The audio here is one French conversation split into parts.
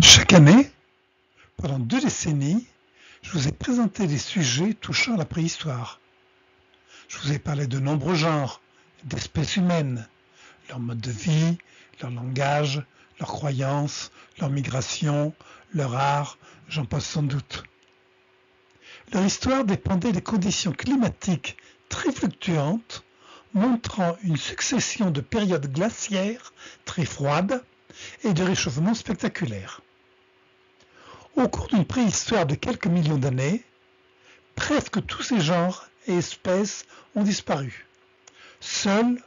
Chaque année, pendant 2 décennies, je vous ai présenté des sujets touchant la préhistoire. Je vous ai parlé de nombreux genres, d'espèces humaines, leur mode de vie, leur langage, leurs croyances, leur migration, leur art, j'en passe sans doute. Leur histoire dépendait des conditions climatiques très fluctuantes, montrant une succession de périodes glaciaires très froides et de réchauffements spectaculaires. Au cours d'une préhistoire de quelques millions d'années, presque tous ces genres et espèces ont disparu. Seul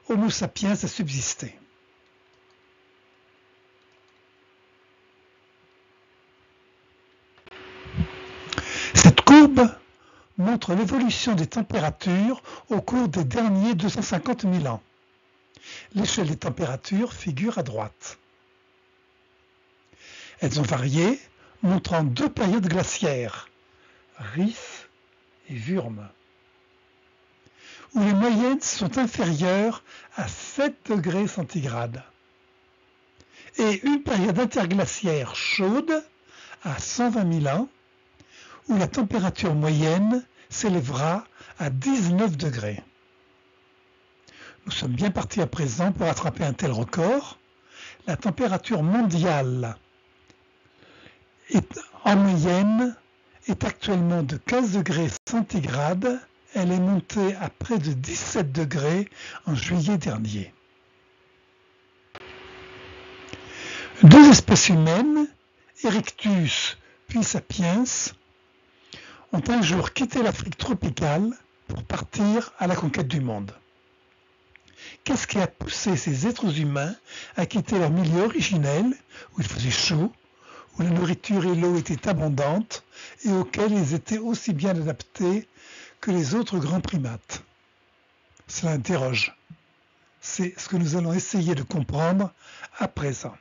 Homo sapiens a subsisté. Cette courbe montre l'évolution des températures au cours des derniers 250 000 ans. L'échelle des températures figure à droite. Elles ont varié, montrant 2 périodes glaciaires, Rhys et Würm, où les moyennes sont inférieures à 7 degrés centigrades, et une période interglaciaire chaude à 120 000 ans, où la température moyenne s'élèvera à 19 degrés. Nous sommes bien partis à présent pour attraper un tel record. La température mondiale en moyenne est actuellement de 15 degrés centigrades. Elle est montée à près de 17 degrés en juillet dernier. 2 espèces humaines, Erectus puis Sapiens, ont un jour quitté l'Afrique tropicale pour partir à la conquête du monde. Qu'est-ce qui a poussé ces êtres humains à quitter leur milieu originel, où il faisait chaud, où la nourriture et l'eau étaient abondantes et auxquels ils étaient aussi bien adaptés que les autres grands primates? Cela interroge. C'est ce que nous allons essayer de comprendre à présent.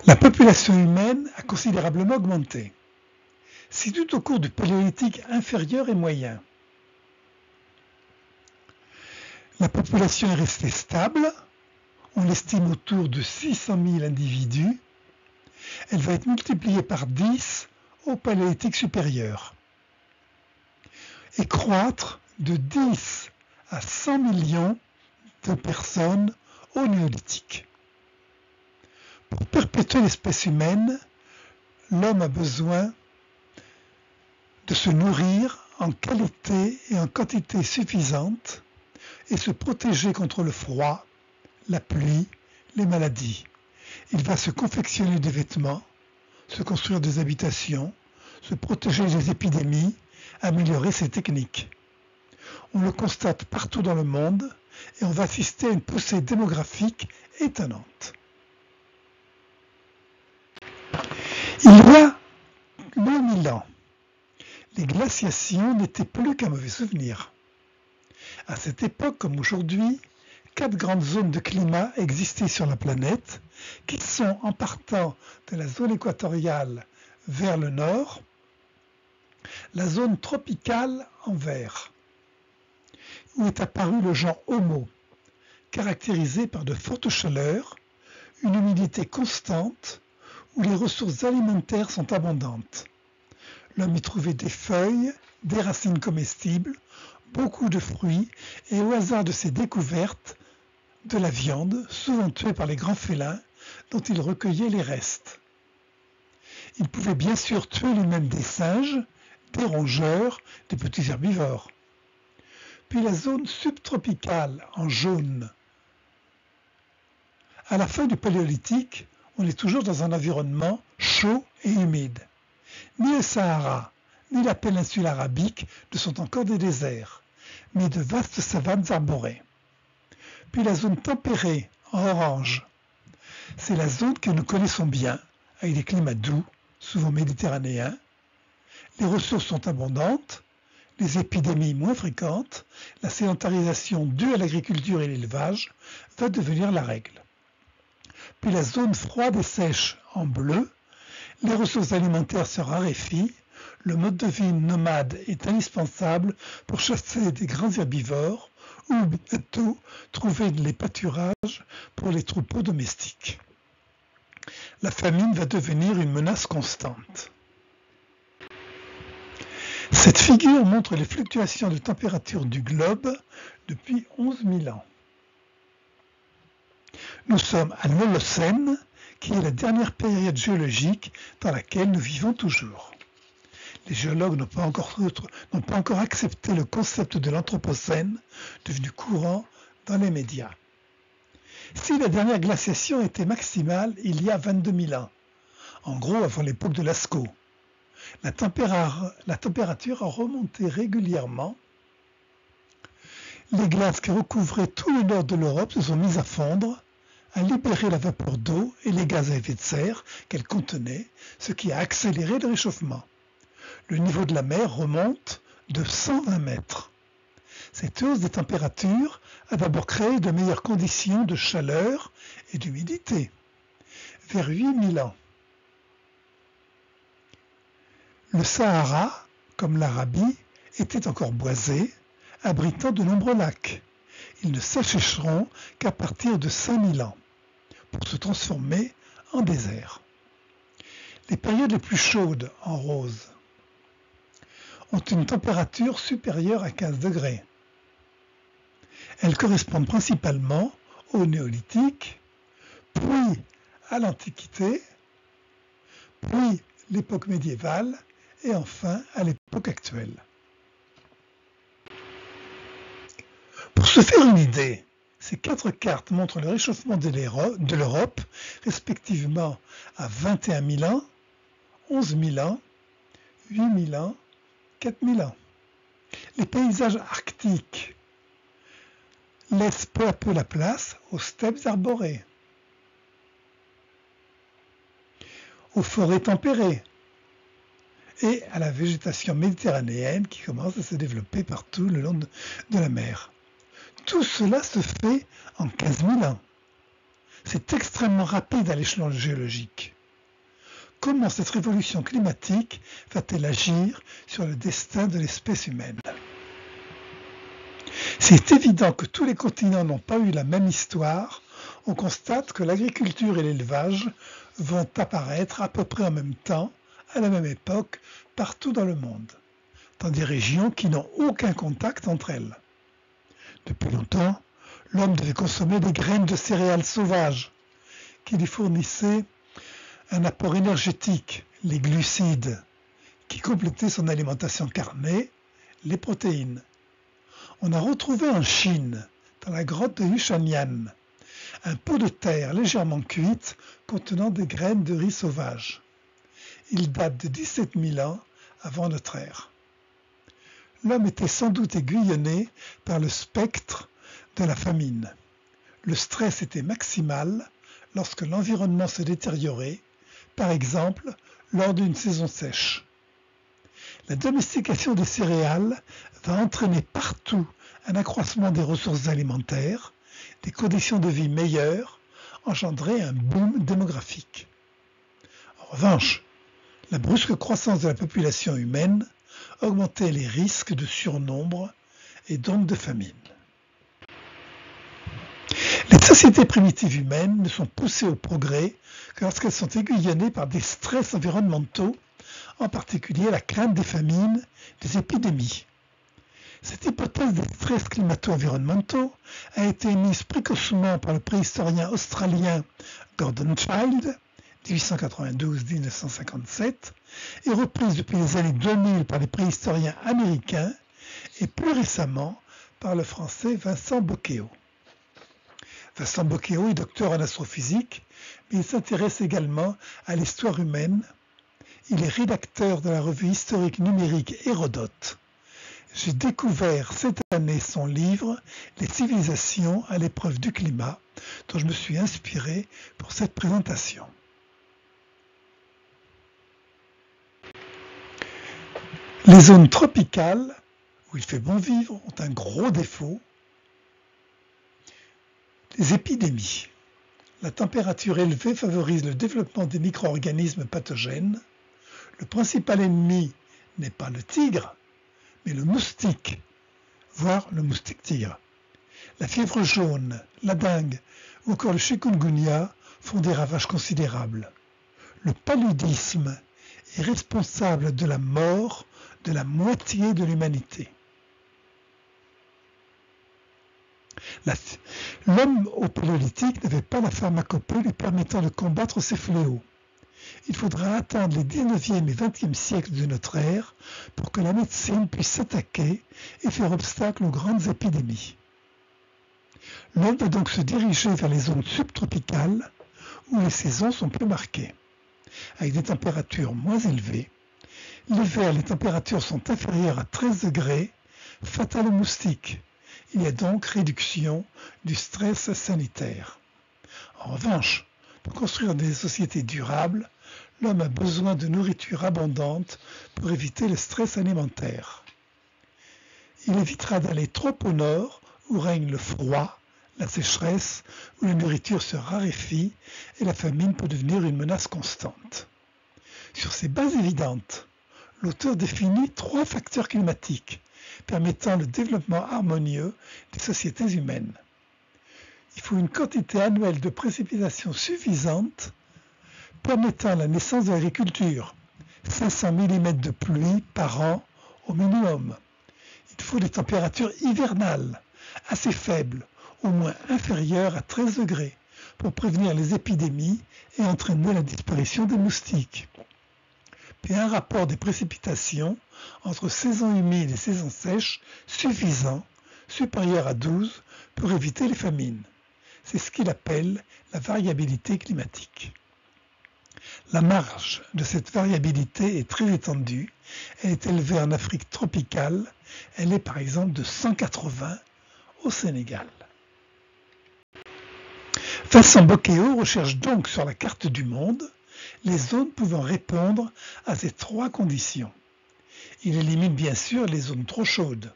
La population humaine a considérablement augmenté. C'est tout au cours du Paléolithique inférieur et moyen. La population est restée stable, on l'estime autour de 600 000 individus. Elle va être multipliée par 10 au Paléolithique supérieur et croître de 10 à 100 millions de personnes au Néolithique. Pour perpétuer l'espèce humaine, l'homme a besoin de se nourrir en qualité et en quantité suffisante et se protéger contre le froid, la pluie, les maladies. Il va se confectionner des vêtements, se construire des habitations, se protéger des épidémies, améliorer ses techniques. On le constate partout dans le monde et on va assister à une poussée démographique étonnante. Il y a 2000 ans, les glaciations n'étaient plus qu'un mauvais souvenir. À cette époque, comme aujourd'hui, 4 grandes zones de climat existaient sur la planète, qui sont, en partant de la zone équatoriale vers le nord, la zone tropicale en vert, où est apparu le genre Homo, caractérisé par de fortes chaleurs, une humidité constante, où les ressources alimentaires sont abondantes. L'homme y trouvait des feuilles, des racines comestibles, beaucoup de fruits et au hasard de ses découvertes, de la viande, souvent tuée par les grands félins, dont il recueillait les restes. Il pouvait bien sûr tuer lui-même des singes, des rongeurs, des petits herbivores. Puis la zone subtropicale en jaune. À la fin du Paléolithique, on est toujours dans un environnement chaud et humide. Ni le Sahara, ni la péninsule arabique ne sont encore des déserts, mais de vastes savanes arborées. Puis la zone tempérée, en orange. C'est la zone que nous connaissons bien, avec des climats doux, souvent méditerranéens. Les ressources sont abondantes, les épidémies moins fréquentes, la sédentarisation due à l'agriculture et l'élevage va devenir la règle. Puis la zone froide et sèche, en bleu, les ressources alimentaires se raréfient, le mode de vie nomade est indispensable pour chasser des grands herbivores ou bientôt trouver les pâturages pour les troupeaux domestiques. La famine va devenir une menace constante. Cette figure montre les fluctuations de température du globe depuis 11 000 ans. Nous sommes à l'Holocène, qui est la dernière période géologique dans laquelle nous vivons toujours. Les géologues n'ont pas encore accepté le concept de l'Anthropocène, devenu courant dans les médias. Si la dernière glaciation était maximale il y a 22 000 ans, en gros avant l'époque de Lascaux, la température a remonté régulièrement. Les glaces qui recouvraient tout le nord de l'Europe se sont mises à fondre, à libérer la vapeur d'eau et les gaz à effet de serre qu'elles contenaient, ce qui a accéléré le réchauffement. Le niveau de la mer remonte de 120 mètres. Cette hausse des températures a d'abord créé de meilleures conditions de chaleur et d'humidité, vers 8000 ans. Le Sahara, comme l'Arabie, était encore boisé, abritant de nombreux lacs. Ils ne s'assécheront qu'à partir de 5000 ans, pour se transformer en désert. Les périodes les plus chaudes, en rose, ont une température supérieure à 15 degrés. Elles correspondent principalement au néolithique, puis à l'Antiquité, puis l'époque médiévale et enfin à l'époque actuelle. Pour se faire une idée, ces 4 cartes montrent le réchauffement de l'Europe, respectivement à 21 000 ans, 11 000 ans, 8 000 ans, 4 000 ans. Les paysages arctiques laissent peu à peu la place aux steppes arborées, aux forêts tempérées et à la végétation méditerranéenne qui commence à se développer partout le long de la mer. Tout cela se fait en 15 000 ans. C'est extrêmement rapide à l'échelon géologique. Comment cette révolution climatique va-t-elle agir sur le destin de l'espèce humaine ? C'est évident que tous les continents n'ont pas eu la même histoire. On constate que l'agriculture et l'élevage vont apparaître à peu près en même temps, à la même époque, partout dans le monde, dans des régions qui n'ont aucun contact entre elles. Depuis longtemps, l'homme devait consommer des graines de céréales sauvages qui lui fournissaient un apport énergétique, les glucides, qui complétaient son alimentation carnée, les protéines. On a retrouvé en Chine, dans la grotte de Yushangyan, un pot de terre légèrement cuite contenant des graines de riz sauvage. Il date de 17 000 ans avant notre ère. L'homme était sans doute aiguillonné par le spectre de la famine. Le stress était maximal lorsque l'environnement se détériorait, par exemple lors d'une saison sèche. La domestication des céréales va entraîner partout un accroissement des ressources alimentaires, des conditions de vie meilleures, engendrer un boom démographique. En revanche, la brusque croissance de la population humaine augmentait les risques de surnombre et donc de famine. Les sociétés primitives humaines ne sont poussées au progrès que lorsqu'elles sont aiguillonnées par des stress environnementaux, en particulier la crainte des famines, des épidémies. Cette hypothèse des stress climato-environnementaux a été émise précocement par le préhistorien australien Gordon Childe, 1892-1957, et reprise depuis les années 2000 par les préhistoriens américains et plus récemment par le français Vincent Boquéot. Vincent Boquéot est docteur en astrophysique, mais il s'intéresse également à l'histoire humaine. Il est rédacteur de la revue historique numérique Hérodote. J'ai découvert cette année son livre « Les civilisations à l'épreuve du climat » dont je me suis inspiré pour cette présentation. Les zones tropicales, où il fait bon vivre, ont un gros défaut, les épidémies. La température élevée favorise le développement des micro-organismes pathogènes. Le principal ennemi n'est pas le tigre, mais le moustique, voire le moustique-tigre. La fièvre jaune, la dengue ou encore le chikungunya font des ravages considérables. Le paludisme est responsable de la mort de la moitié de l'humanité. L'homme au paléolithique n'avait pas la pharmacopée lui permettant de combattre ces fléaux. Il faudra attendre les 19e et 20e siècles de notre ère pour que la médecine puisse s'attaquer et faire obstacle aux grandes épidémies. L'homme va donc se diriger vers les zones subtropicales où les saisons sont plus marquées, avec des températures moins élevées. L'hiver, les températures sont inférieures à 13 degrés, fatales aux moustiques. Il y a donc réduction du stress sanitaire. En revanche, pour construire des sociétés durables, l'homme a besoin de nourriture abondante pour éviter le stress alimentaire. Il évitera d'aller trop au nord où règne le froid, la sécheresse, où la nourriture se raréfie et la famine peut devenir une menace constante. Sur ces bases évidentes, l'auteur définit 3 facteurs climatiques permettant le développement harmonieux des sociétés humaines. Il faut une quantité annuelle de précipitations suffisante permettant la naissance de l'agriculture, 500 mm de pluie par an au minimum. Il faut des températures hivernales assez faibles, au moins inférieures à 13 degrés, pour prévenir les épidémies et entraîner la disparition des moustiques. Puis un rapport des précipitations entre saison humide et saison sèche suffisant, supérieur à 12, pour éviter les famines. C'est ce qu'il appelle la variabilité climatique. La marge de cette variabilité est très étendue. Elle est élevée en Afrique tropicale. Elle est par exemple de 180 au Sénégal. Vincent Boquéo recherche donc sur la carte du monde les zones pouvant répondre à ces 3 conditions. Il élimine bien sûr les zones trop chaudes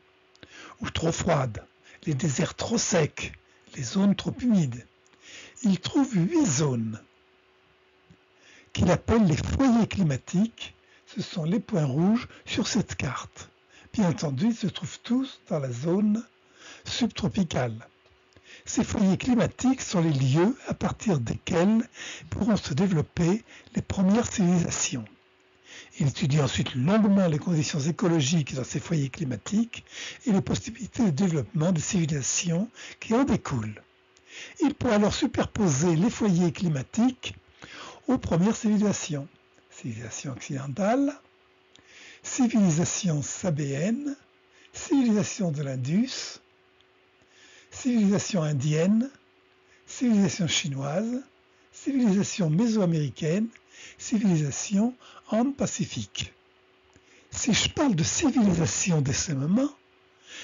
ou trop froides, les déserts trop secs, les zones trop humides. Il trouve 8 zones qu'il appelle les foyers climatiques. Ce sont les points rouges sur cette carte. Bien entendu, ils se trouvent tous dans la zone subtropicale. Ces foyers climatiques sont les lieux à partir desquels pourront se développer les premières civilisations. Il étudie ensuite longuement les conditions écologiques dans ces foyers climatiques et les possibilités de développement des civilisations qui en découlent. Il peut alors superposer les foyers climatiques aux premières civilisations. Civilisation occidentale, civilisation sabéenne, civilisation de l'Indus, civilisation indienne, civilisation chinoise, civilisation mésoaméricaine, civilisation Inde-Pacifique. Si je parle de civilisation dès ce moment,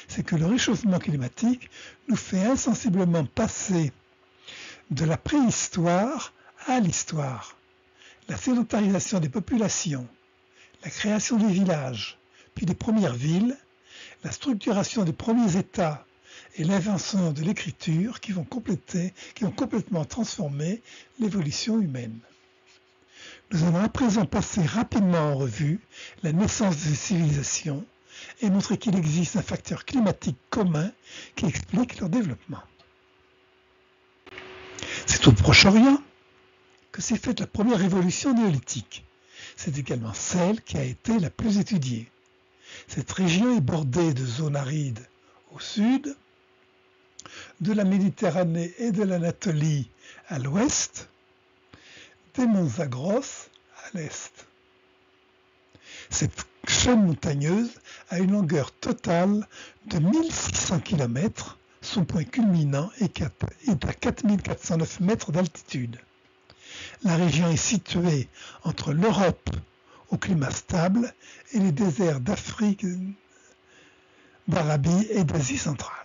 c'est que le réchauffement climatique nous fait insensiblement passer de la préhistoire à l'histoire. La sédentarisation des populations, la création des villages, puis des premières villes, la structuration des premiers États et l'invention de l'écriture qui ont complètement transformé l'évolution humaine. Nous allons à présent passer rapidement en revue la naissance de ces civilisations et montrer qu'il existe un facteur climatique commun qui explique leur développement. C'est au Proche-Orient que s'est faite la première révolution néolithique. C'est également celle qui a été la plus étudiée. Cette région est bordée de zones arides au sud, de la Méditerranée et de l'Anatolie à l'ouest, des monts Zagros à l'est. Cette chaîne montagneuse a une longueur totale de 1600 km. Son point culminant est à 4409 mètres d'altitude. La région est située entre l'Europe au climat stable et les déserts d'Afrique, d'Arabie et d'Asie centrale.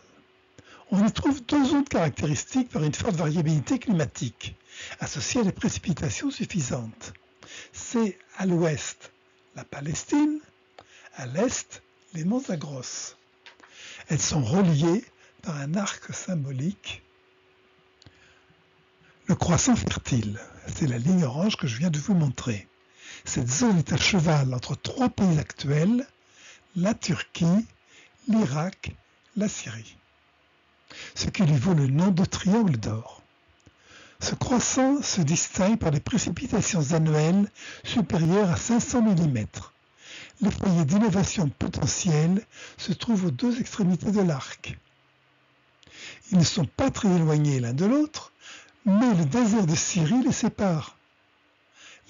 On y trouve 2 zones caractéristiques par une forte variabilité climatique, associée à des précipitations suffisantes. C'est à l'ouest la Palestine, à l'est les monts Zagros. Elles sont reliées par un arc symbolique. Le croissant fertile, c'est la ligne orange que je viens de vous montrer. Cette zone est à cheval entre 3 pays actuels, la Turquie, l'Irak, la Syrie. ce qui lui vaut le nom de triangle d'or. Ce croissant se distingue par des précipitations annuelles supérieures à 500 mm. Les foyers d'innovation potentielle se trouvent aux deux extrémités de l'arc. Ils ne sont pas très éloignés l'un de l'autre, mais le désert de Syrie les sépare.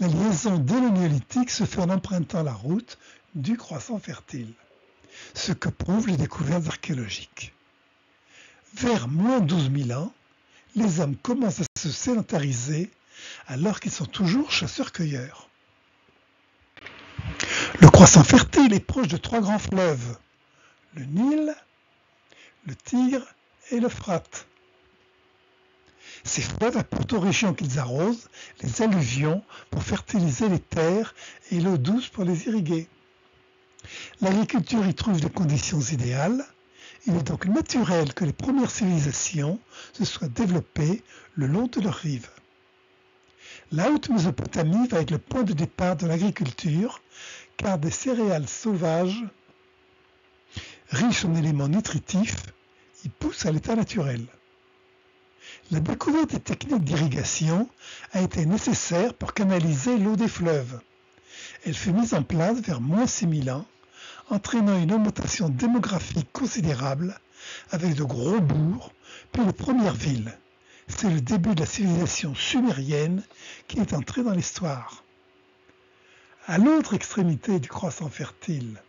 La liaison dès le néolithique se fait en empruntant la route du croissant fertile, ce que prouvent les découvertes archéologiques. Vers moins 12 000 ans, les hommes commencent à se sédentariser alors qu'ils sont toujours chasseurs-cueilleurs. Le croissant fertile est proche de trois grands fleuves, le Nil, le Tigre et l'Euphrate. Ces fleuves apportent aux régions qu'ils arrosent les alluvions pour fertiliser les terres et l'eau douce pour les irriguer. L'agriculture y trouve des conditions idéales. Il est donc naturel que les premières civilisations se soient développées le long de leurs rives. La haute Mésopotamie va être le point de départ de l'agriculture, car des céréales sauvages, riches en éléments nutritifs, y poussent à l'état naturel. La découverte des techniques d'irrigation a été nécessaire pour canaliser l'eau des fleuves. Elle fut mise en place vers moins 6000 ans, entraînant une augmentation démographique considérable avec de gros bourgs, puis les premières villes. C'est le début de la civilisation sumérienne qui est entrée dans l'histoire. À l'autre extrémité du croissant fertile,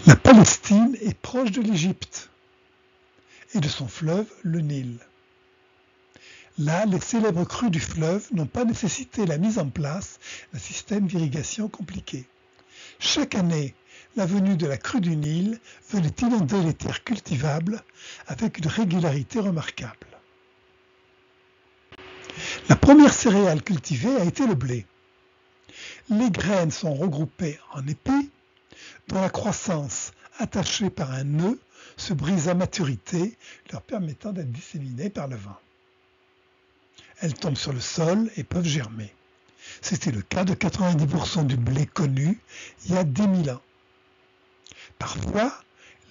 la Palestine est proche de l'Égypte et de son fleuve, le Nil. Là, les célèbres crues du fleuve n'ont pas nécessité la mise en place d'un système d'irrigation compliqué. Chaque année, la venue de la crue du Nil venait inonder les terres cultivables avec une régularité remarquable. La première céréale cultivée a été le blé. Les graines sont regroupées en épis, dont la croissance, attachée par un nœud, se brise à maturité, leur permettant d'être disséminées par le vent. Elles tombent sur le sol et peuvent germer. C'était le cas de 90% du blé connu il y a 10 000 ans. Parfois,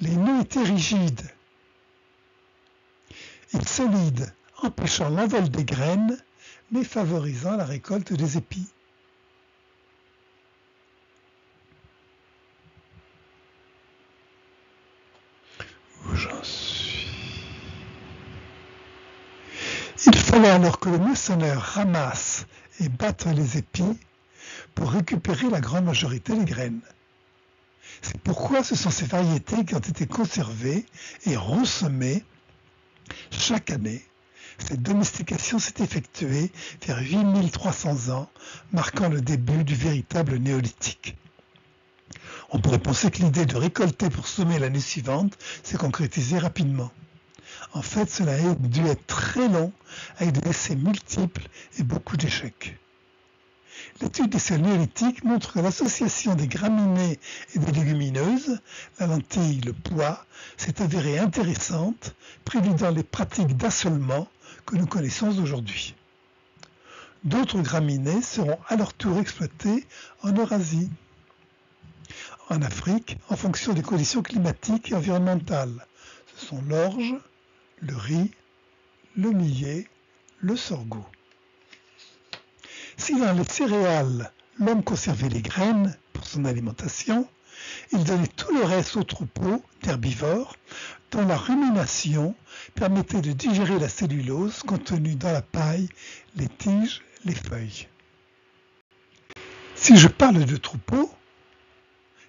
les nœuds étaient rigides et solides, empêchant l'envol des graines, mais favorisant la récolte des épis. Où j'en suis? Il fallait alors que le moissonneur ramasse et batte les épis pour récupérer la grande majorité des graines. C'est pourquoi ce sont ces variétés qui ont été conservées et ressemées chaque année. Cette domestication s'est effectuée vers 8300 ans, marquant le début du véritable néolithique. On pourrait penser que l'idée de récolter pour semer l'année suivante s'est concrétisée rapidement. En fait, cela a dû être très long, avec des essais multiples et beaucoup d'échecs. L'étude des sols néolithiques montre que l'association des graminées et des légumineuses, la lentille, le pois, s'est avérée intéressante, préludiant les pratiques d'assolement que nous connaissons aujourd'hui. D'autres graminées seront à leur tour exploitées en Eurasie, en Afrique, en fonction des conditions climatiques et environnementales. Ce sont l'orge, le riz, le millet, le sorgho. Si dans les céréales, l'homme conservait les graines pour son alimentation, il donnait tout le reste aux troupeaux d'herbivores dont la rumination permettait de digérer la cellulose contenue dans la paille, les tiges, les feuilles. Si je parle de troupeaux,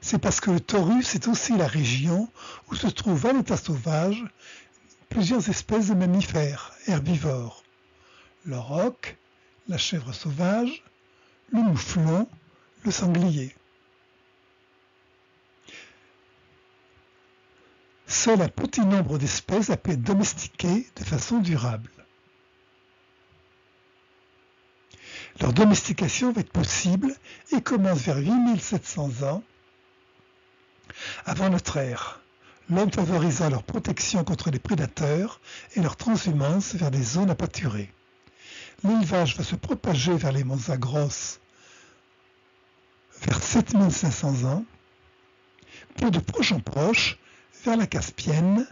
c'est parce que le Taurus est aussi la région où se trouvent à l'état sauvage plusieurs espèces de mammifères herbivores. Le roc, la chèvre sauvage, le mouflon, le sanglier. Seul un petit nombre d'espèces a pu être domestiquées de façon durable. Leur domestication va être possible et commence vers 8700 ans avant notre ère, l'homme favorisant leur protection contre les prédateurs et leur transhumance vers des zones à pâturer. L'élevage va se propager vers les monts Zagros vers 7500 ans, puis de proche en proche vers la Caspienne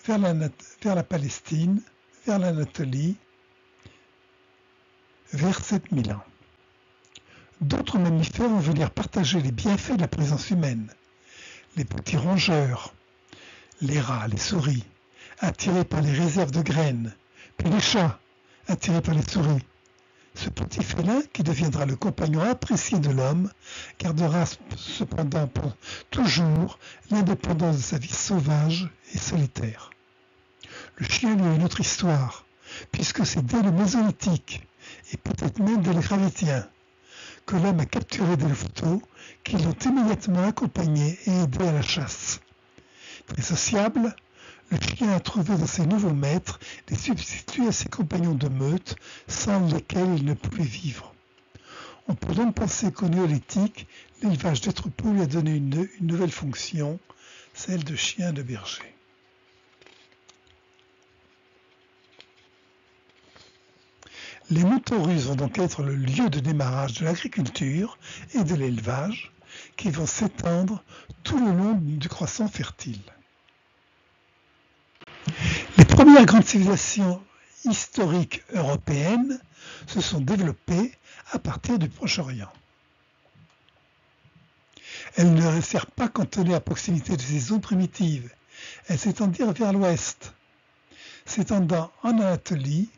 vers la Palestine, vers l'Anatolie, vers 7000 ans. D'autres mammifères vont venir partager les bienfaits de la présence humaine. Les petits rongeurs, les rats, les souris, attirés par les réserves de graines, puis les chats, attirés par les souris. Ce petit félin, qui deviendra le compagnon apprécié de l'homme, gardera cependant pour toujours l'indépendance de sa vie sauvage et solitaire. Le chien lui a une autre histoire, puisque c'est dès le Mésolithique, et peut-être même dès les Gravettiens, que l'homme a capturé des louveteaux qui l'ont immédiatement accompagné et aidé à la chasse. Très sociable, le chien a trouvé dans ses nouveaux maîtres des substituts à ses compagnons de meute sans lesquels il ne pouvait vivre. On peut donc penser qu'au néolithique, l'élevage des troupeaux lui a donné une nouvelle fonction, celle de chien de berger. Les moutons russes vont donc être le lieu de démarrage de l'agriculture et de l'élevage qui vont s'étendre tout le long du croissant fertile. Les premières grandes civilisations historiques européennes se sont développées à partir du Proche-Orient. Elles ne restèrent pas cantonnées à proximité de ces zones primitives. Elles s'étendirent vers l'ouest, s'étendant en Anatolie,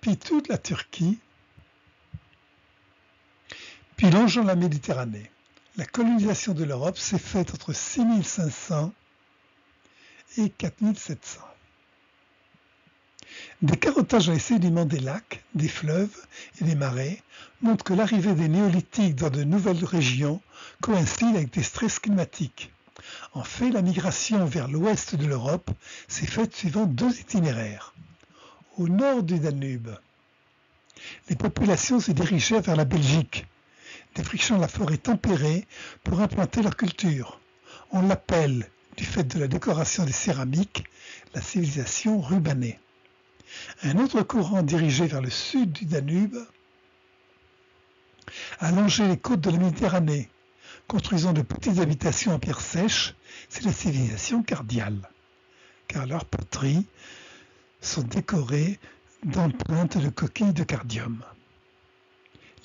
puis toute la Turquie, puis longeant la Méditerranée. La colonisation de l'Europe s'est faite entre 6500 et 4700. Des carottages dans les sédiments des lacs, des fleuves et des marais montrent que l'arrivée des néolithiques dans de nouvelles régions coïncide avec des stress climatiques. En fait, la migration vers l'ouest de l'Europe s'est faite suivant deux itinéraires. Au nord du Danube, les populations se dirigèrent vers la Belgique, défrichant la forêt tempérée pour implanter leur culture. On l'appelle, du fait de la décoration des céramiques, la civilisation rubanée. Un autre courant dirigé vers le sud du Danube a longé les côtes de la Méditerranée, construisant de petites habitations en pierre sèche, c'est la civilisation cardiale, car leurs poteries sont décorées d'empreintes de coquilles de cardium.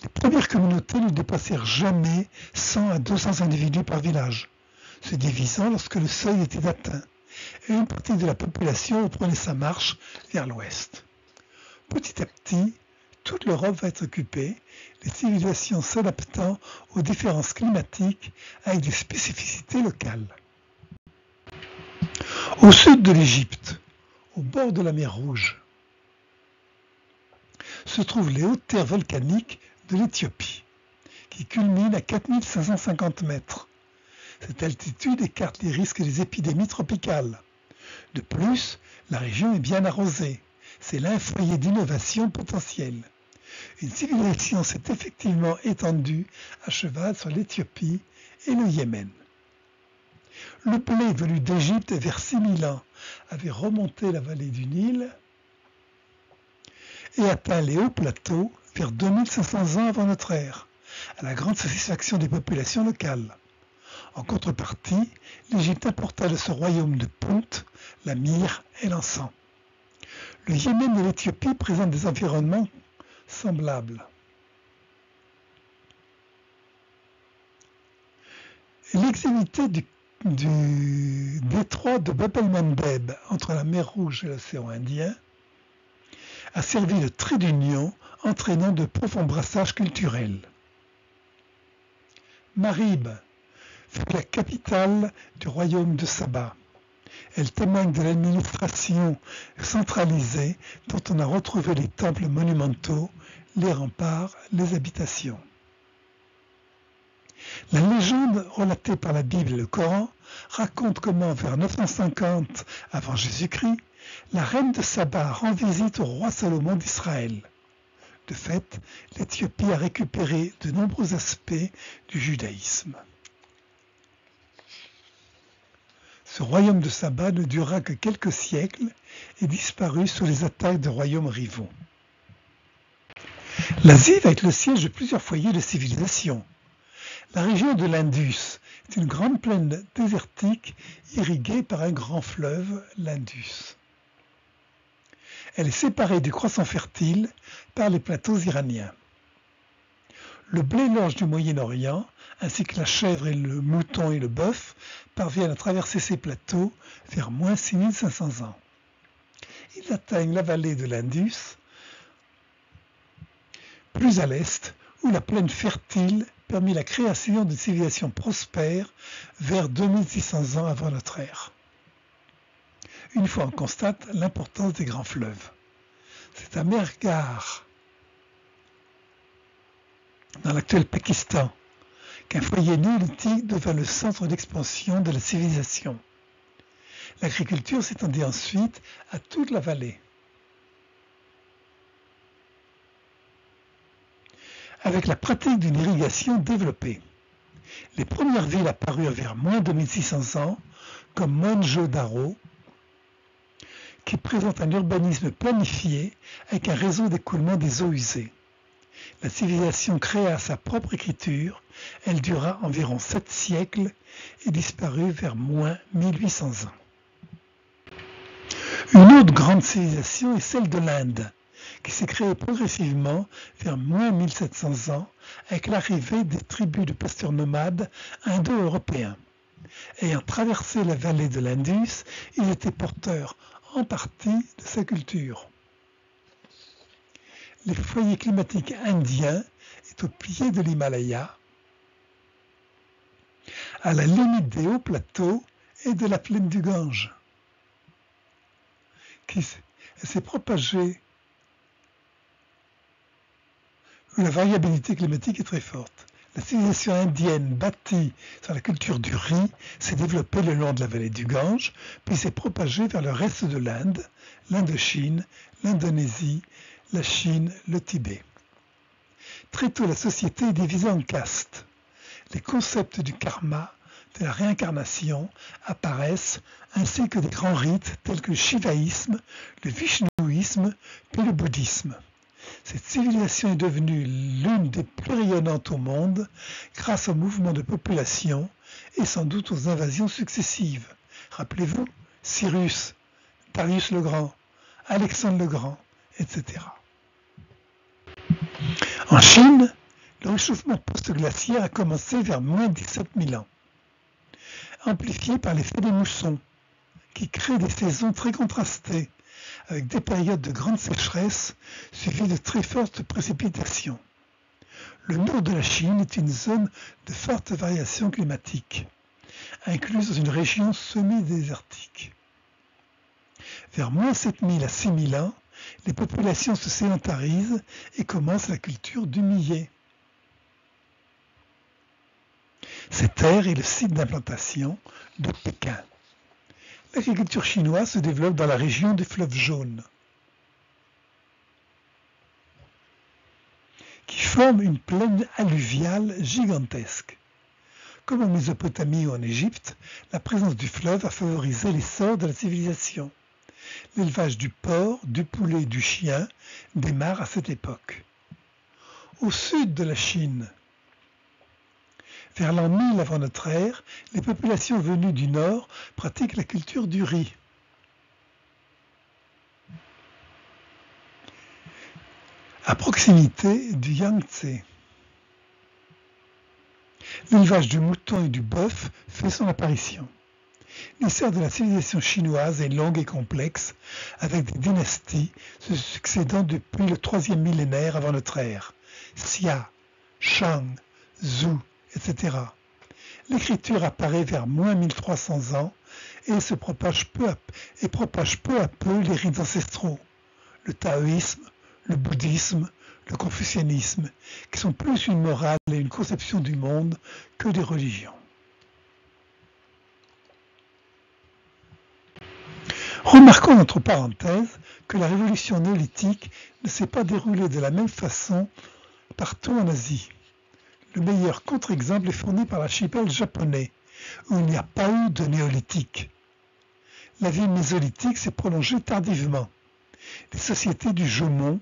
Les premières communautés ne dépassèrent jamais 100 à 200 individus par village, se divisant lorsque le seuil était atteint, et une partie de la population reprenait sa marche vers l'ouest. Petit à petit, toute l'Europe va être occupée, les civilisations s'adaptant aux différences climatiques avec des spécificités locales. Au sud de l'Égypte, au bord de la mer Rouge, se trouvent les hautes terres volcaniques de l'Éthiopie, qui culminent à 4550 mètres. Cette altitude écarte les risques des épidémies tropicales. De plus, la région est bien arrosée. C'est là un foyer d'innovation potentielle. Une civilisation s'est effectivement étendue à cheval sur l'Éthiopie et le Yémen. Le blé venu d'Égypte vers 6000 ans avait remonté la vallée du Nil et atteint les hauts plateaux vers 2500 ans avant notre ère, à la grande satisfaction des populations locales. En contrepartie, l'Égypte importa de ce royaume de Punt la myrrhe et l'encens. Le Yémen et l'Éthiopie présentent des environnements semblables. L'extrémité du détroit de Bab el-Mandeb entre la mer Rouge et l'océan Indien a servi de trait d'union entraînant de profonds brassages culturels. Marib fut la capitale du royaume de Saba. Elle témoigne de l'administration centralisée dont on a retrouvé les temples monumentaux, les remparts, les habitations. La légende relatée par la Bible et le Coran raconte comment, vers 950 avant Jésus-Christ, la reine de Saba rend visite au roi Salomon d'Israël. De fait, l'Éthiopie a récupéré de nombreux aspects du judaïsme. Ce royaume de Saba ne dura que quelques siècles et disparut sous les attaques de royaumes rivaux. L'Asie va être le siège de plusieurs foyers de civilisation. La région de l'Indus est une grande plaine désertique irriguée par un grand fleuve, l'Indus. Elle est séparée du croissant fertile par les plateaux iraniens. Le blé l'orge du Moyen-Orient, ainsi que la chèvre et le mouton et le bœuf, parviennent à traverser ces plateaux vers moins 6500 ans. Ils atteignent la vallée de l'Indus, plus à l'est, où la plaine fertile permit la création d'une civilisation prospère vers 2600 ans avant notre ère. Une fois on constate l'importance des grands fleuves. C'est à Mehrgarh, dans l'actuel Pakistan, qu'un foyer néolithique devint le centre d'expansion de la civilisation. L'agriculture s'étendit ensuite à toute la vallée. Avec la pratique d'une irrigation développée, les premières villes apparurent vers moins 2600 ans, comme Mohenjo-Daro, qui présente un urbanisme planifié avec un réseau d'écoulement des eaux usées. La civilisation créa sa propre écriture, elle dura environ 7 siècles et disparut vers moins 1800 ans. Une autre grande civilisation est celle de l'Inde, qui s'est créée progressivement vers moins 1700 ans avec l'arrivée des tribus de pasteurs nomades indo-européens. Ayant traversé la vallée de l'Indus, ils étaient porteurs en partie de sa culture. Le foyer climatique indien est au pied de l'Himalaya, à la limite des hauts plateaux et de la plaine du Gange, qui s'est propagée où la variabilité climatique est très forte. La civilisation indienne bâtie sur la culture du riz s'est développée le long de la vallée du Gange, puis s'est propagée vers le reste de l'Inde, l'Indochine, l'Indonésie, la Chine, le Tibet. Très tôt, la société est divisée en castes. Les concepts du karma, de la réincarnation, apparaissent, ainsi que des grands rites tels que le shivaïsme, le vishnouisme, puis le bouddhisme. Cette civilisation est devenue l'une des plus rayonnantes au monde grâce au mouvement de population et sans doute aux invasions successives. Rappelez-vous, Cyrus, Darius le Grand, Alexandre le Grand, etc. En Chine, le réchauffement post-glaciaire a commencé vers moins 17 000 ans, amplifié par l'effet des moussons, qui créent des saisons très contrastées, avec des périodes de grande sécheresse suivies de très fortes précipitations. Le nord de la Chine est une zone de forte variation climatique, incluse dans une région semi-désertique. Vers moins 7000 à 6000 ans, les populations se sédentarisent et commencent la culture du millet. Cette terre est le site d'implantation de Pékin. L'agriculture chinoise se développe dans la région du fleuve Jaune, qui forme une plaine alluviale gigantesque. Comme en Mésopotamie ou en Égypte, la présence du fleuve a favorisé l'essor de la civilisation. L'élevage du porc, du poulet et du chien démarre à cette époque. Au sud de la Chine, vers l'an 1000 avant notre ère, les populations venues du nord pratiquent la culture du riz. À proximité du Yangtze. L'élevage du mouton et du bœuf fait son apparition. L'histoire de la civilisation chinoise est longue et complexe, avec des dynasties se succédant depuis le 3e millénaire avant notre ère, Xia, Shang, Zhou, etc. L'écriture apparaît vers moins 1300 ans et propage peu à peu les rites ancestraux, le taoïsme, le bouddhisme, le confucianisme, qui sont plus une morale et une conception du monde que des religions. Remarquons entre parenthèses que la révolution néolithique ne s'est pas déroulée de la même façon partout en Asie. Le meilleur contre-exemple est fourni par l'archipel japonais, où il n'y a pas eu de néolithique. La vie mésolithique s'est prolongée tardivement. Les sociétés du Jomon,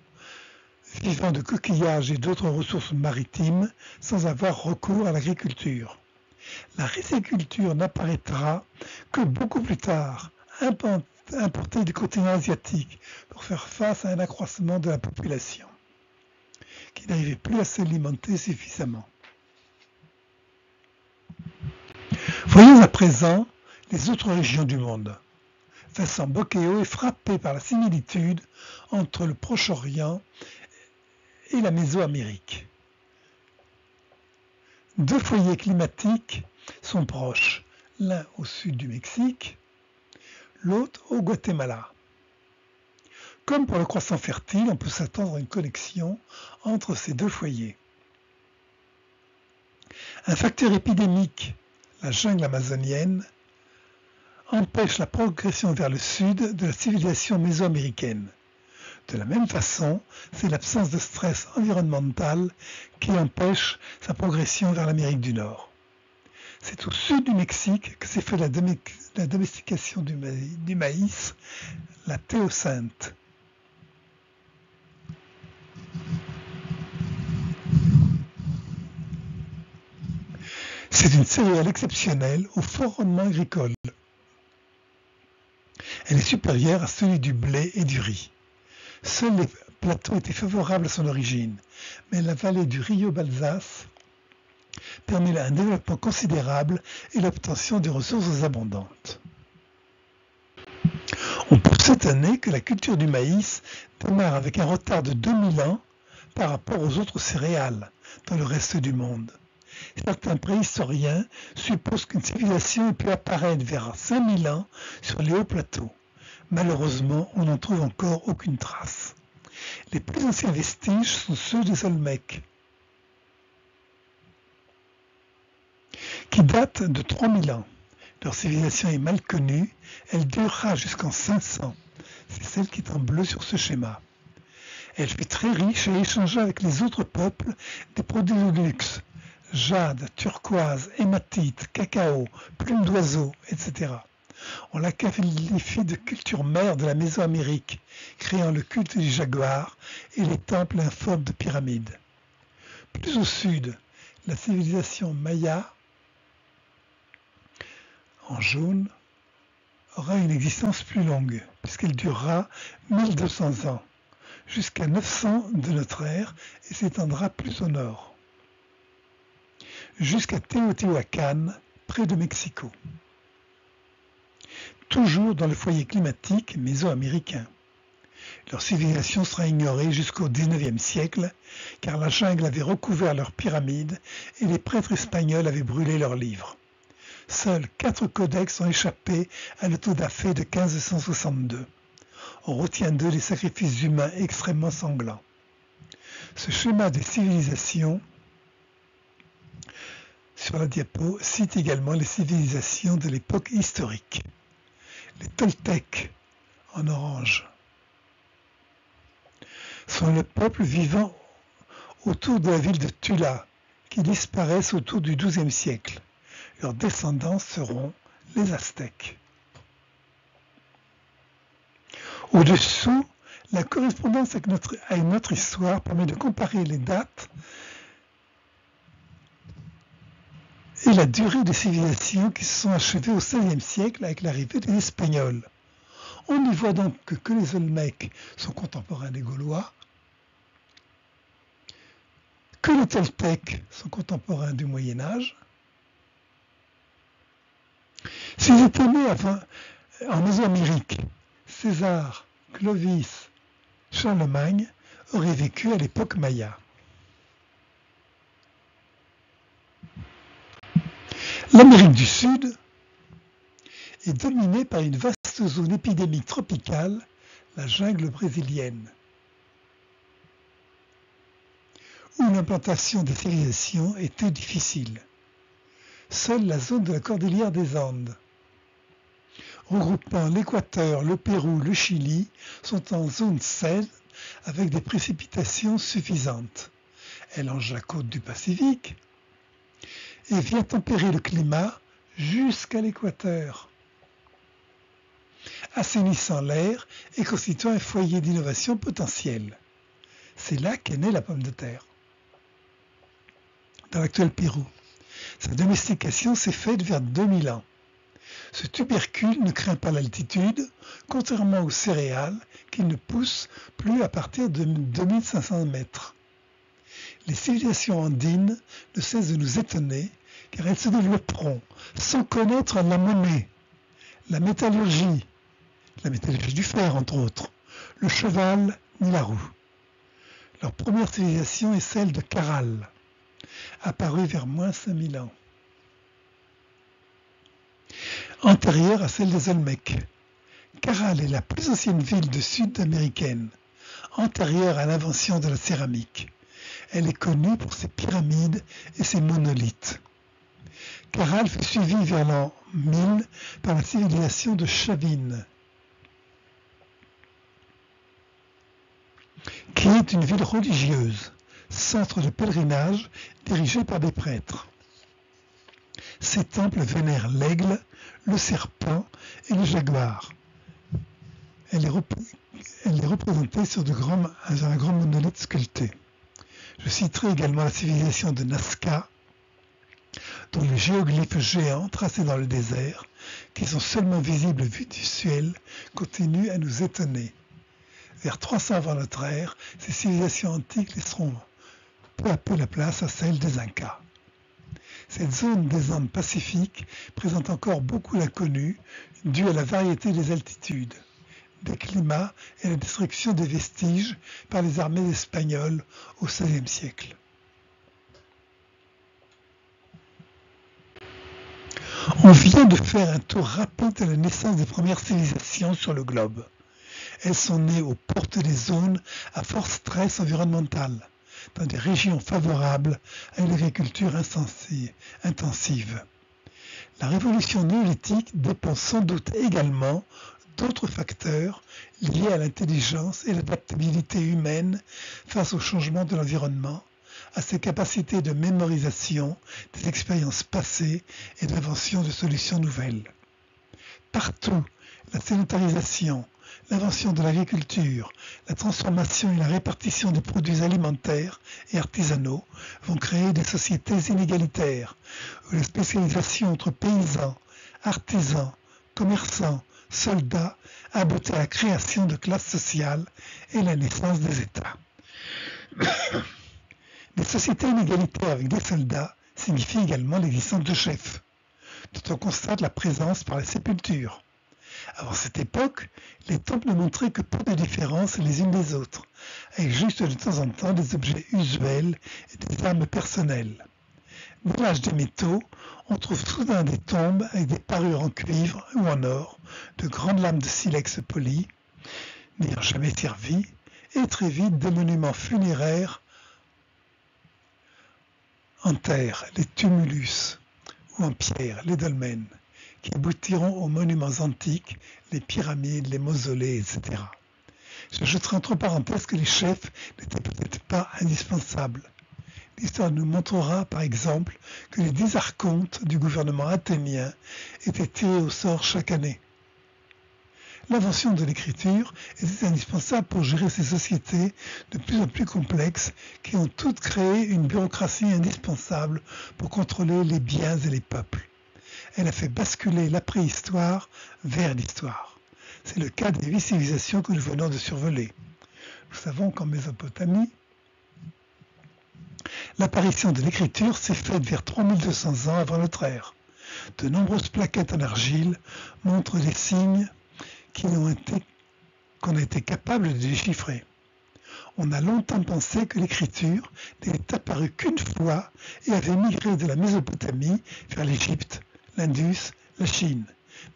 vivant de coquillages et d'autres ressources maritimes, sans avoir recours à l'agriculture. La riziculture n'apparaîtra que beaucoup plus tard, importés du continent asiatique pour faire face à un accroissement de la population qui n'arrivait plus à s'alimenter suffisamment. Voyons à présent les autres régions du monde. Vincent Bocchéo est frappé par la similitude entre le Proche-Orient et la Mésoamérique. Deux foyers climatiques sont proches, l'un au sud du Mexique, l'autre au Guatemala. Comme pour le croissant fertile, on peut s'attendre à une connexion entre ces deux foyers. Un facteur épidémique, la jungle amazonienne, empêche la progression vers le sud de la civilisation mésoaméricaine. De la même façon, c'est l'absence de stress environnemental qui empêche sa progression vers l'Amérique du Nord. C'est au sud du Mexique que s'est fait la domestication du maïs, la théocinthe. C'est une céréale exceptionnelle au fort rendement agricole. Elle est supérieure à celui du blé et du riz. Seuls les plateaux étaient favorables à son origine, mais la vallée du Rio Balsas permet un développement considérable et l'obtention de ressources abondantes. On peut s'étonner que la culture du maïs démarre avec un retard de 2000 ans par rapport aux autres céréales dans le reste du monde. Certains préhistoriens supposent qu'une civilisation ait pu apparaître vers 5000 ans sur les hauts plateaux. Malheureusement, on n'en trouve encore aucune trace. Les plus anciens vestiges sont ceux des Olmecs, qui datent de 3000 ans. Leur civilisation est mal connue, elle durera jusqu'en 500. C'est celle qui est en bleu sur ce schéma. Elle fut très riche et échangea avec les autres peuples des produits de luxe, jade, turquoise, hématite, cacao, plumes d'oiseaux, etc. On la qualifie de culture mère de la Mésoamérique, créant le culte du jaguar et les temples en forme de pyramide. Plus au sud, la civilisation maya, en jaune, aura une existence plus longue, puisqu'elle durera 1200 ans, jusqu'à 900 de notre ère, et s'étendra plus au nord, jusqu'à Teotihuacan, près de Mexico. Toujours dans le foyer climatique mésoaméricain. Leur civilisation sera ignorée jusqu'au XIXe siècle, car la jungle avait recouvert leurs pyramides et les prêtres espagnols avaient brûlé leurs livres. Seuls 4 codex ont échappé à l'autodafé de 1562. On retient d'eux les sacrifices humains extrêmement sanglants. Ce schéma des civilisations sur la diapo cite également les civilisations de l'époque historique. Les Toltecs, en orange, sont le peuple vivant autour de la ville de Tula, qui disparaissent autour du XIIe siècle. Leurs descendants seront les Aztèques. Au-dessous, la correspondance avec notre histoire permet de comparer les dates et la durée des civilisations qui se sont achevées au XVIe siècle avec l'arrivée des Espagnols. On y voit donc que les Olmecs sont contemporains des Gaulois, que les Toltecs sont contemporains du Moyen Âge. S'ils étaient nés en Mésoamérique, César, Clovis, Charlemagne auraient vécu à l'époque maya. L'Amérique du Sud est dominée par une vaste zone épidémique tropicale, la jungle brésilienne, où l'implantation des civilisations était difficile. Seule la zone de la cordillère des Andes, regroupant l'Équateur, le Pérou, le Chili, sont en zone saine avec des précipitations suffisantes. Elle longe la côte du Pacifique et vient tempérer le climat jusqu'à l'équateur, assainissant l'air et constituant un foyer d'innovation potentielle. C'est là qu'est née la pomme de terre, dans l'actuel Pérou. Sa domestication s'est faite vers 2000 ans. Ce tubercule ne craint pas l'altitude, contrairement aux céréales qui ne poussent plus à partir de 2500 mètres. Les civilisations andines ne cessent de nous étonner car elles se développeront sans connaître la monnaie, la métallurgie du fer entre autres, le cheval ni la roue. Leur première civilisation est celle de Caral, apparue vers moins 5000 ans. Antérieure à celle des Olmecs. Caral est la plus ancienne ville de sud-américaine, antérieure à l'invention de la céramique. Elle est connue pour ses pyramides et ses monolithes. Caral fut suivie vers l'an 1000 par la civilisation de Chavin, qui est une ville religieuse, centre de pèlerinage dirigé par des prêtres. Ces temples vénèrent l'aigle, le serpent et le jaguar. Elle est représentée sur un grand monolithe sculpté. Je citerai également la civilisation de Nazca, dont les géoglyphes géants tracés dans le désert, qui sont seulement visibles vue du ciel, continuent à nous étonner. Vers 300 avant notre ère, ces civilisations antiques laisseront peu à peu la place à celle des Incas. Cette zone des Andes pacifiques présente encore beaucoup d'inconnus dû à la variété des altitudes, des climats et la destruction des vestiges par les armées espagnoles au XVIe siècle. On vient de faire un tour rapide de la naissance des premières civilisations sur le globe. Elles sont nées aux portes des zones à fort stress environnemental, dans des régions favorables à une agriculture intensive. La révolution néolithique dépend sans doute également d'autres facteurs liés à l'intelligence et l'adaptabilité humaine face au changement de l'environnement, à ses capacités de mémorisation des expériences passées et d'invention de solutions nouvelles. Partout, la sédentarisation, l'invention de l'agriculture, la transformation et la répartition des produits alimentaires et artisanaux vont créer des sociétés inégalitaires, où la spécialisation entre paysans, artisans, commerçants, soldats aboutit à la création de classes sociales et la naissance des États. Des sociétés inégalitaires avec des soldats signifient également l'existence de chefs, dont on constate la présence par la sépulture. Avant cette époque, les temples ne montraient que peu de différences les unes des autres, avec juste de temps en temps des objets usuels et des armes personnelles. Dès l'âge des métaux, on trouve soudain des tombes avec des parures en cuivre ou en or, de grandes lames de silex poli, n'ayant jamais servi, et très vite des monuments funéraires en terre, les tumulus, ou en pierre, les dolmens, qui aboutiront aux monuments antiques, les pyramides, les mausolées, etc. J'ajouterai entre parenthèses que les chefs n'étaient peut-être pas indispensables. L'histoire nous montrera, par exemple, que les 10 archontes du gouvernement athénien étaient tirés au sort chaque année. L'invention de l'écriture était indispensable pour gérer ces sociétés de plus en plus complexes qui ont toutes créé une bureaucratie indispensable pour contrôler les biens et les peuples. Elle a fait basculer la préhistoire vers l'histoire. C'est le cas des 8 civilisations que nous venons de survoler. Nous savons qu'en Mésopotamie, l'apparition de l'écriture s'est faite vers 3200 ans avant notre ère. De nombreuses plaquettes en argile montrent les signes qu'on a été capable de déchiffrer. On a longtemps pensé que l'écriture n'était apparue qu'une fois et avait migré de la Mésopotamie vers l'Égypte, l'Indus, la Chine.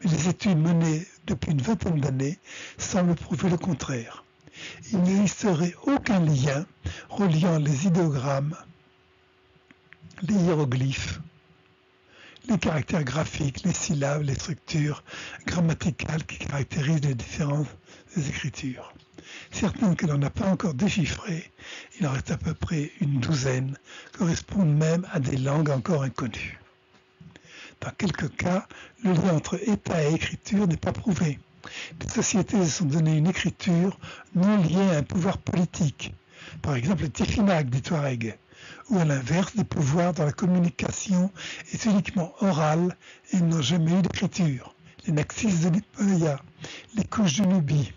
Mais les études menées depuis une vingtaine d'années semblent prouver le contraire. Il n'existerait aucun lien reliant les idéogrammes, les hiéroglyphes, les caractères graphiques, les syllabes, les structures grammaticales qui caractérisent les différences des écritures. Certaines que l'on n'a pas encore déchiffrées, il en reste à peu près une douzaine, correspondent même à des langues encore inconnues. Dans quelques cas, le lien entre état et écriture n'est pas prouvé. Les sociétés se sont donné une écriture non liée à un pouvoir politique, par exemple le Tifinagh des Touaregs, ou à l'inverse, des pouvoirs dans la communication est uniquement orale et n'ont jamais eu d'écriture, les Naxos de l'Himalaya, les couches de Nubie,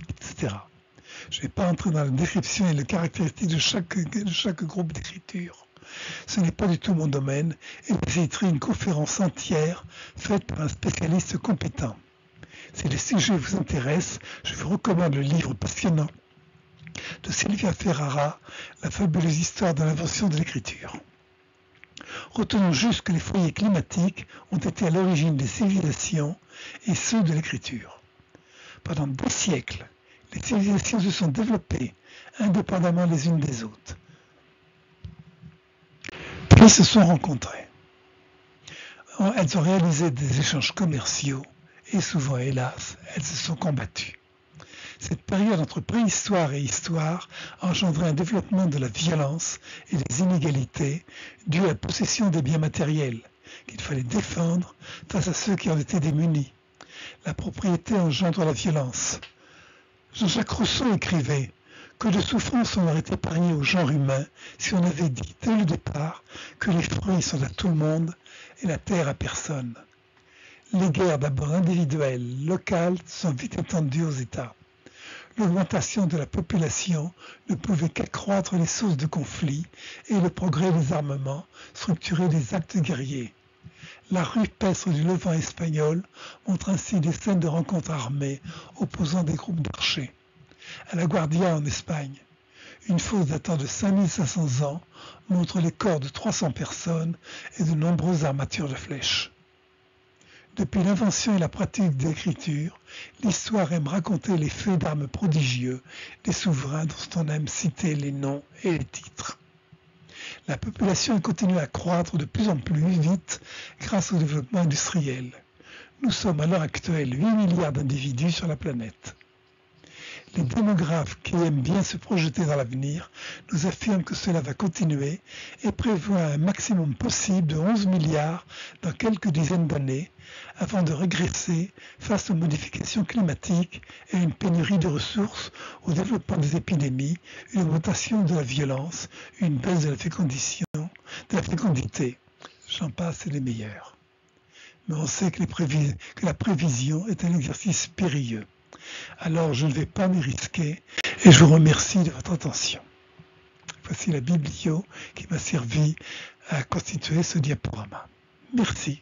etc. Je ne vais pas entrer dans la description et les caractéristiques de chaque groupe d'écriture. Ce n'est pas du tout mon domaine et j'écris une conférence entière faite par un spécialiste compétent. Si les sujets vous intéressent, je vous recommande le livre passionnant de Silvia Ferrara, La fabuleuse histoire de l'invention de l'écriture. Retenons juste que les foyers climatiques ont été à l'origine des civilisations et ceux de l'écriture. Pendant des siècles, les civilisations se sont développées indépendamment les unes des autres. Puis se sont rencontrées. Elles ont réalisé des échanges commerciaux et souvent, hélas, elles se sont combattues. Cette période entre préhistoire et histoire a engendré un développement de la violence et des inégalités dû à la possession des biens matériels qu'il fallait défendre face à ceux qui en étaient démunis. La propriété engendre la violence. Jean-Jacques Rousseau écrivait « Que de souffrances on aurait épargné au genre humain si on avait dit dès le départ que les fruits sont à tout le monde et la terre à personne. » Les guerres d'abord individuelles, locales, sont vite étendues aux États. L'augmentation de la population ne pouvait qu'accroître les sources de conflits et le progrès des armements structurer des actes guerriers. La rupestre du Levant espagnol montre ainsi des scènes de rencontres armées opposant des groupes d'archers. À la Guardia en Espagne, une fosse datant de 5500 ans montre les corps de 300 personnes et de nombreuses armatures de flèches. Depuis l'invention et la pratique de l'écriture, l'histoire aime raconter les faits d'armes prodigieux des souverains dont on aime citer les noms et les titres. La population continue à croître de plus en plus vite grâce au développement industriel. Nous sommes à l'heure actuelle 8 milliards d'individus sur la planète. Les démographes qui aiment bien se projeter dans l'avenir nous affirment que cela va continuer et prévoient un maximum possible de 11 milliards dans quelques dizaines d'années avant de régresser face aux modifications climatiques et à une pénurie de ressources, au développement des épidémies, une augmentation de la violence, une baisse de la fécondité. J'en passe et les meilleurs. Mais on sait que la prévision est un exercice périlleux. Alors je ne vais pas m'y risquer et je vous remercie de votre attention. Voici la biblio qui m'a servi à constituer ce diaporama. Merci.